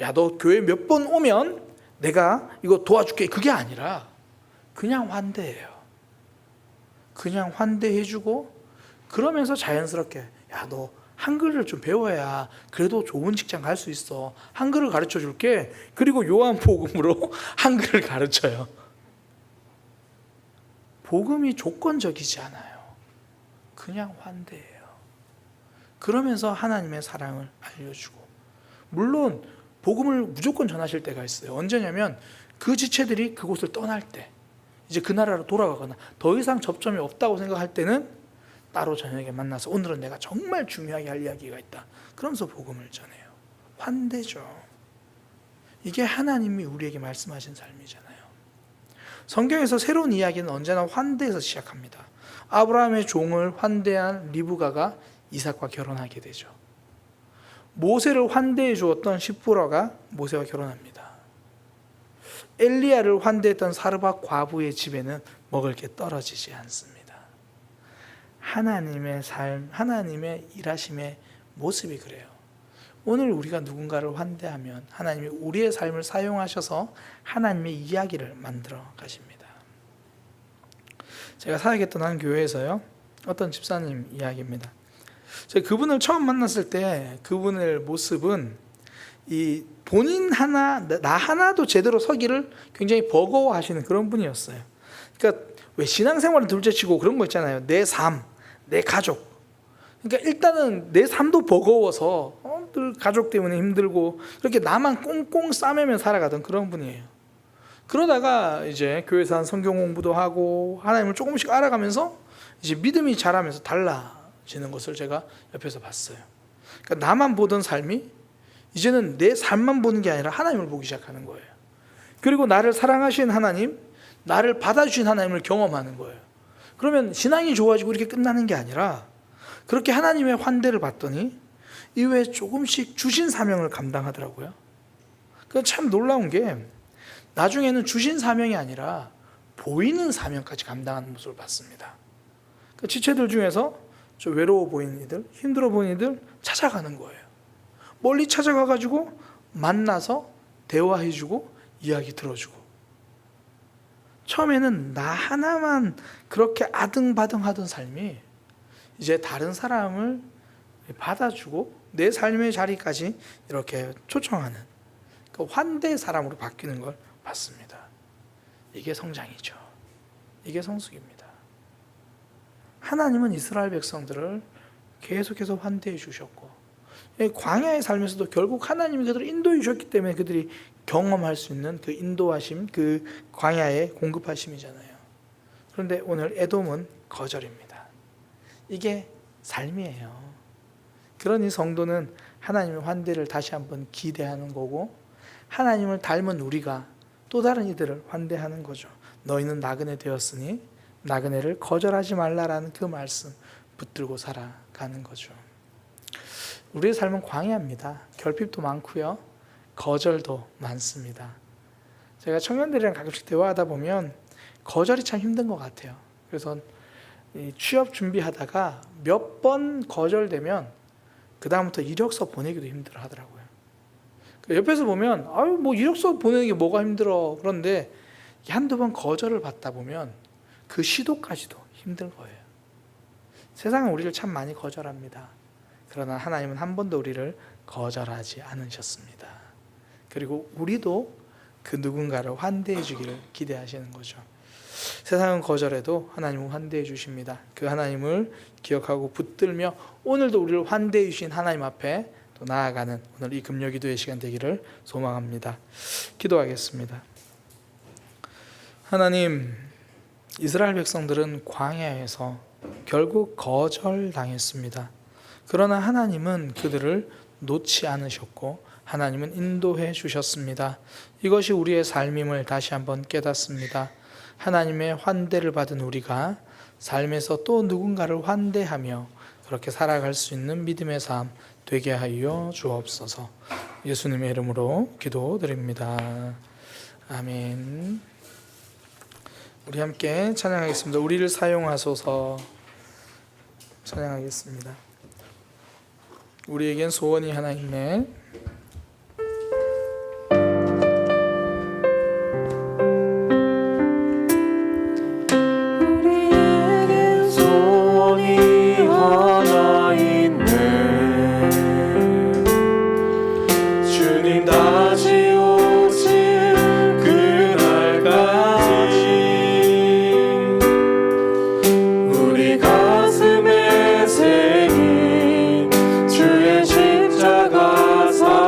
야, 너 교회 몇 번 오면 내가 이거 도와줄게. 그게 아니라 그냥 환대해요. 그냥 환대해주고 그러면서 자연스럽게 야, 너 한글을 좀 배워야 그래도 좋은 직장 갈 수 있어. 한글을 가르쳐 줄게. 그리고 요한복음으로 한글을 가르쳐요. 복음이 조건적이지 않아요. 그냥 환대해요. 그러면서 하나님의 사랑을 알려주고 물론 복음을 무조건 전하실 때가 있어요. 언제냐면 그 지체들이 그곳을 떠날 때 이제 그 나라로 돌아가거나 더 이상 접점이 없다고 생각할 때는 따로 저녁에 만나서 오늘은 내가 정말 중요하게 할 이야기가 있다. 그러면서 복음을 전해요. 환대죠. 이게 하나님이 우리에게 말씀하신 삶이잖아요. 성경에서 새로운 이야기는 언제나 환대에서 시작합니다. 아브라함의 종을 환대한 리브가가 이삭과 결혼하게 되죠. 모세를 환대해 주었던 시프라가 모세와 결혼합니다. 엘리야를 환대했던 사르밧 과부의 집에는 먹을 게 떨어지지 않습니다. 하나님의 삶, 하나님의 일하심의 모습이 그래요. 오늘 우리가 누군가를 환대하면 하나님이 우리의 삶을 사용하셔서 하나님의 이야기를 만들어 가십니다. 제가 사역했던 한 교회에서요, 어떤 집사님 이야기입니다. 제가 그분을 처음 만났을 때 그분의 모습은 이 본인 하나, 나 하나도 제대로 서기를 굉장히 버거워하시는 그런 분이었어요. 그러니까 왜 신앙생활은 둘째치고 그런 거 있잖아요. 내 삶, 내 가족. 그러니까 일단은 내 삶도 버거워서 늘 가족 때문에 힘들고 그렇게 나만 꽁꽁 싸매며 살아가던 그런 분이에요. 그러다가 이제 교회에서 한 성경 공부도 하고 하나님을 조금씩 알아가면서 이제 믿음이 자라면서 달라지는 것을 제가 옆에서 봤어요. 그러니까 나만 보던 삶이 이제는 내 삶만 보는 게 아니라 하나님을 보기 시작하는 거예요. 그리고 나를 사랑하신 하나님, 나를 받아주신 하나님을 경험하는 거예요. 그러면 신앙이 좋아지고 이렇게 끝나는 게 아니라 그렇게 하나님의 환대를 받더니 이후에 조금씩 주신 사명을 감당하더라고요. 그건 참 놀라운 게 나중에는 주신 사명이 아니라 보이는 사명까지 감당하는 모습을 봤습니다. 그 지체들 중에서 좀 외로워 보이는 이들, 힘들어 보이는 이들 찾아가는 거예요. 멀리 찾아가가지고 만나서 대화해주고 이야기 들어주고. 처음에는 나 하나만 그렇게 아등바등하던 삶이 이제 다른 사람을 받아주고 내 삶의 자리까지 이렇게 초청하는 그 환대의 사람으로 바뀌는 걸 봤습니다. 이게 성장이죠. 이게 성숙입니다. 하나님은 이스라엘 백성들을 계속해서 환대해 주셨고, 광야의 삶에서도 결국 하나님이 그들을 인도해 주셨기 때문에 그들이 경험할 수 있는 그 인도하심, 그 광야의 공급하심이잖아요. 그런데 오늘 에돔은 거절입니다. 이게 삶이에요. 그러니 성도는 하나님의 환대를 다시 한번 기대하는 거고, 하나님을 닮은 우리가 또 다른 이들을 환대하는 거죠. 너희는 나그네 되었으니 나그네를 거절하지 말라라는 그 말씀 붙들고 살아가는 거죠. 우리의 삶은 광야입니다. 결핍도 많고요, 거절도 많습니다. 제가 청년들이랑 가끔씩 대화하다 보면 거절이 참 힘든 것 같아요. 그래서 취업 준비하다가 몇 번 거절되면 그 다음부터 이력서 보내기도 힘들어 하더라고요. 옆에서 보면 아유 뭐 이력서 보내는 게 뭐가 힘들어. 그런데 한두 번 거절을 받다 보면 그 시도까지도 힘든 거예요. 세상은 우리를 참 많이 거절합니다. 그러나 하나님은 한 번도 우리를 거절하지 않으셨습니다. 그리고 우리도 그 누군가를 환대해 주기를 기대하시는 거죠. 세상은 거절해도 하나님은 환대해 주십니다. 그 하나님을 기억하고 붙들며 오늘도 우리를 환대해 주신 하나님 앞에 또 나아가는 오늘 이 금요 기도의 시간 되기를 소망합니다. 기도하겠습니다. 하나님, 이스라엘 백성들은 광야에서 결국 거절당했습니다. 그러나 하나님은 그들을 놓지 않으셨고 하나님은 인도해 주셨습니다. 이것이 우리의 삶임을 다시 한번 깨닫습니다. 하나님의 환대를 받은 우리가 삶에서 또 누군가를 환대하며 그렇게 살아갈 수 있는 믿음의 삶 되게 하여 주옵소서. 예수님의 이름으로 기도드립니다. 아멘. 우리 함께 찬양하겠습니다. 우리를 사용하소서. 찬양하겠습니다. 우리에겐 소원이 하나 있네. 우리에겐 소원이 하나 있네. 주님 다시 오실 그날까지 우리 가슴에 새긴 주의 십자가 사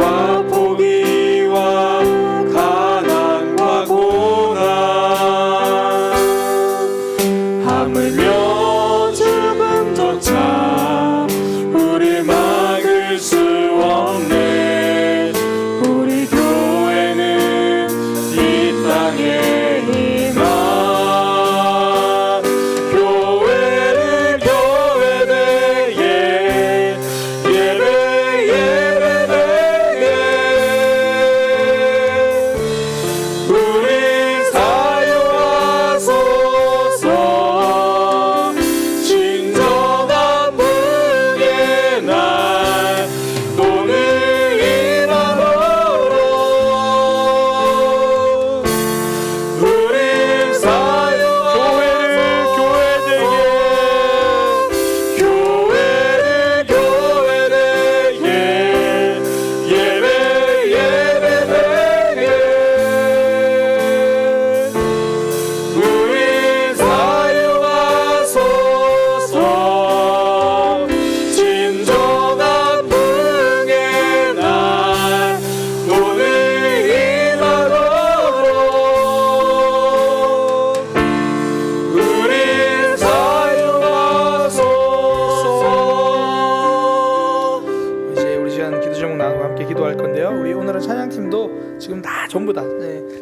질병과 포기와 가난과 고난 하물며 죽음조차 우리 막을 수 없네. 우리 교회는 이 땅에 임한 교회를 교회되게 예배 예배되게 우리 사용하소서. 진정한 분의 날 오늘 일하노로 우리 사용하소서. 교회를 교회되게 예배 예배되게 우리 사용하소서. 진정한 분의 날 오늘 임하도록 우리 사용하소서. 이제 우리 시간 기도 제목 나누고 함께 기도할 건데요. 우리 오늘은 찬양팀도 지금 다 전부 다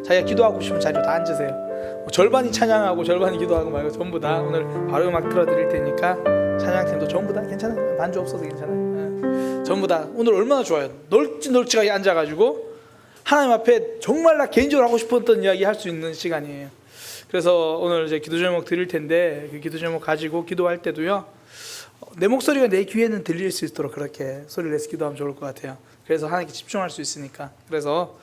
자기가 기도하고 싶은 자리로 다 앉으세요. 절반이 찬양하고 절반이 기도하고 말고 전부 다 오늘 바로 음악 틀어드릴 테니까 찬양팀도 전부 다 괜찮아요. 반주 없어도 괜찮아요. 전부 다 오늘 얼마나 좋아요. 널찍하게 앉아가지고 하나님 앞에 정말 나 개인적으로 하고 싶었던 이야기 할 수 있는 시간이에요. 그래서 오늘 이제 기도 제목 드릴 텐데 그 기도 제목 가지고 기도할 때도요, 내 목소리가 내 귀에는 들릴 수 있도록 그렇게 소리를 내서 기도하면 좋을 것 같아요. 그래서 하나님께 집중할 수 있으니까. 그래서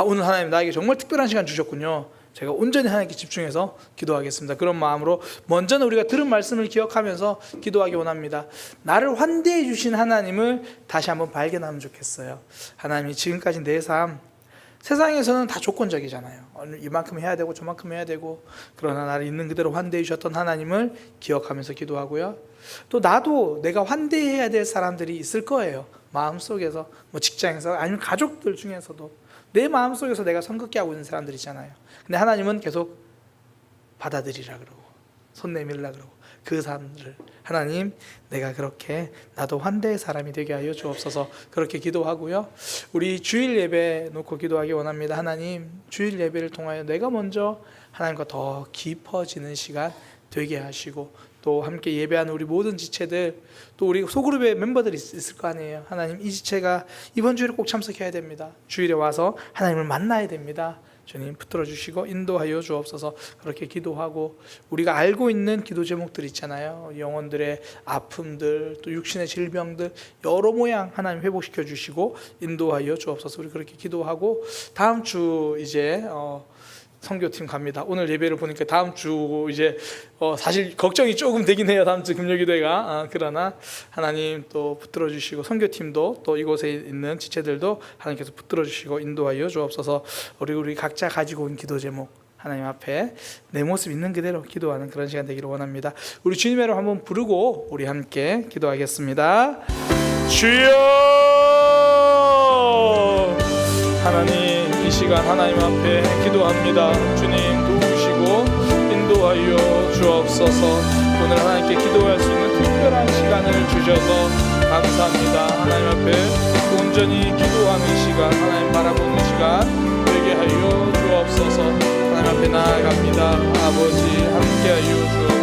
오늘 하나님 나에게 정말 특별한 시간 주셨군요. 제가 온전히 하나님께 집중해서 기도하겠습니다. 그런 마음으로 먼저는 우리가 들은 말씀을 기억하면서 기도하기 원합니다. 나를 환대해 주신 하나님을 다시 한번 발견하면 좋겠어요. 하나님이 지금까지 내 삶, 세상에서는 다 조건적이잖아요. 이만큼 해야 되고 저만큼 해야 되고, 그러나 나를 있는 그대로 환대해 주셨던 하나님을 기억하면서 기도하고요. 또 나도 내가 환대해야 될 사람들이 있을 거예요. 마음속에서, 뭐 직장에서, 아니면 가족들 중에서도 내 마음속에서 내가 성급게 하고 있는 사람들 있잖아요. 근데 하나님은 계속 받아들이라 그러고 손 내밀라 그러고 그 사람들을 하나님, 내가 그렇게 나도 환대의 사람이 되게 하여 주옵소서. 그렇게 기도하고요. 우리 주일 예배 놓고 기도하기 원합니다. 하나님, 주일 예배를 통하여 내가 먼저 하나님과 더 깊어지는 시간 되게 하시고, 또 함께 예배하는 우리 모든 지체들, 또 우리 소그룹의 멤버들이 있을 거 아니에요. 하나님, 이 지체가 이번 주일에 꼭 참석해야 됩니다. 주일에 와서 하나님을 만나야 됩니다. 주님 붙들어 주시고 인도하여 주옵소서. 그렇게 기도하고, 우리가 알고 있는 기도 제목들 있잖아요. 영혼들의 아픔들, 또 육신의 질병들 여러 모양 하나님 회복시켜 주시고 인도하여 주옵소서. 우리 그렇게 기도하고, 다음 주 이제 선교팀 갑니다. 오늘 예배를 보니까 다음 주 이제 사실 걱정이 조금 되긴 해요. 다음 주 금요기도회가. 그러나 하나님 또 붙들어 주시고, 선교팀도 또 이곳에 있는 지체들도 하나님께서 붙들어 주시고 인도하여 주옵소서. 우리 각자 가지고 온 기도 제목 하나님 앞에 내 모습 있는 그대로 기도하는 그런 시간 되기를 원합니다. 우리 주님의 이름 한번 부르고 우리 함께 기도하겠습니다. 주여! 하나님, 이 시간 하나님 앞에 기도합니다. 주님 도우시고 인도하여 주옵소서. 오늘 하나님께 기도할 수 있는 특별한 시간을 주셔서 감사합니다. 하나님 앞에 온전히 기도하는 시간, 하나님 바라보는 시간 되게 하여 주옵소서. 하나님 앞에 나아갑니다. 아버지, 함께하여 주옵소서.